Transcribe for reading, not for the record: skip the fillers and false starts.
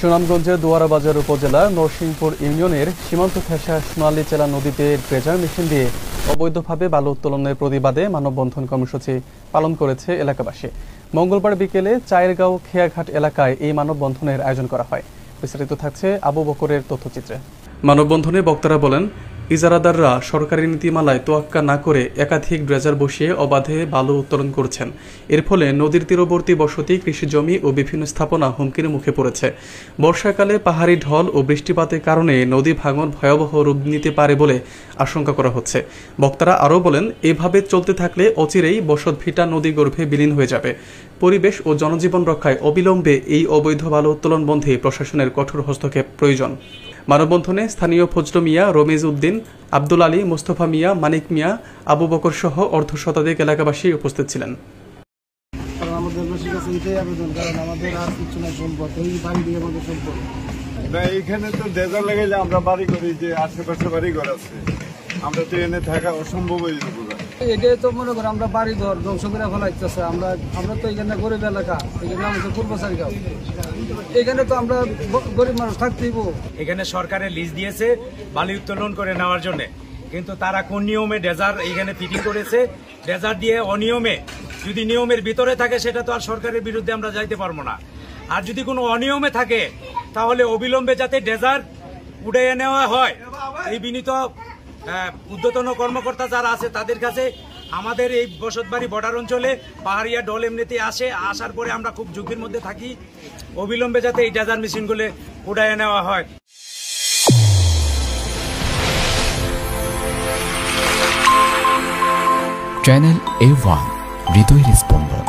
সুনামগঞ্জের দুয়ারাবাজার উপজেলা নরসিংপুর ইউনিয়নের সীমান্ত ঘেঁষা সোনালী চেলা নদীতে ড্রেজার মেশিন দিয়ে অবৈধভাবে বালু উত্তোলনের প্রতিবাদে মানববন্ধন কর্মসূচি পালন করেছে এলাকাবাসী। মঙ্গলবার বিকেলে চায়েরগাঁও খেয়াঘাট এলাকায় এই মানববন্ধনের আয়োজন করা হয়। বিস্তারিত থাকছে আবু বকরের তথ্যচিত্রে। মানববন্ধনে বক্তারা বলেন, ইজারাদাররা সরকারি নীতিমালায় তোয়াক্কা না করে একাধিক ড্রেজার বসিয়ে অবাধে বালু উত্তোলন করছেন। এর ফলে নদীর তীরবর্তী বসতি, কৃষিজমি ও বিভিন্ন স্থাপনা হুমকির মুখে পড়েছে। বর্ষাকালে পাহাড়ি ঢল ও বৃষ্টিপাতের কারণে নদী ভাঙন ভয়াবহ রূপ নিতে পারে বলে আশঙ্কা করা হচ্ছে। বক্তারা আরও বলেন, এভাবে চলতে থাকলে অচিরেই বসতভিটা নদী গর্ভে বিলীন হয়ে যাবে। পরিবেশ ও জনজীবন রক্ষায় অবিলম্বে এই অবৈধ বালু উত্তোলন বন্ধে প্রশাসনের কঠোর হস্তক্ষেপ প্রয়োজন। মানববন্ধনে স্থানীয় ফজলু মিয়া, রমিজ উদ্দিন, আব্দুল আলী, মোস্তফা মিয়া, মানিক মিয়া, আবু বকর সহ অর্ধশতাধিক এলাকাবাসী উপস্থিত ছিলেন। এখানে তো ডেজার লাগাইলে আমরা বাড়ি করি, যে আশেপাশে বাড়ি ঘর আছে, আমরা তো এনে থাকা অসম্ভব হয়ে যাবো। এটাই তো মনে করো আমরা বাড়ি ঘর ধ্বংস করে ফেলাইতেছে। আমরা তো এখানে গরিব এলাকা, এখানে আমাদের পূর্ব চারিগাঁও, এখানে তো আমরা গরিব মানুষ থাকতেইব। এখানে সরকারের লিজ দিয়েছে বালি উত্তোলন করে নেওয়ার জন্য, কিন্তু তারা কোন নিয়মে ডেজার এখানে ফিটিং করেছে, ডেজার দিয়ে অনিয়মে, যদি নিয়মের ভিতরে থাকে সেটা তো আর সরকারের বিরুদ্ধে আমরা যাইতে পারবো না। আর যদি কোনো অনিয়মে থাকে তাহলে অবিলম্বে যাতে ডেজার উড়িয়ে নেওয়া হয়, এই বিনীত ঊর্ধ্বতন কর্মকর্তা যারা আছে তাদের কাছে। আমাদের এই বসতবাড়ি বর্ডার অঞ্চলে পাহাড়িয়া ডল এমনিতে আসার পরে আমরা খুব ঝুঁকির মধ্যে থাকি। অবিলম্বে যাতে এই ডেজার মেশিনগুলো উড়িয়ে নেওয়া হয়। চ্যানেল A1 হৃদয়ের স্পন্দন।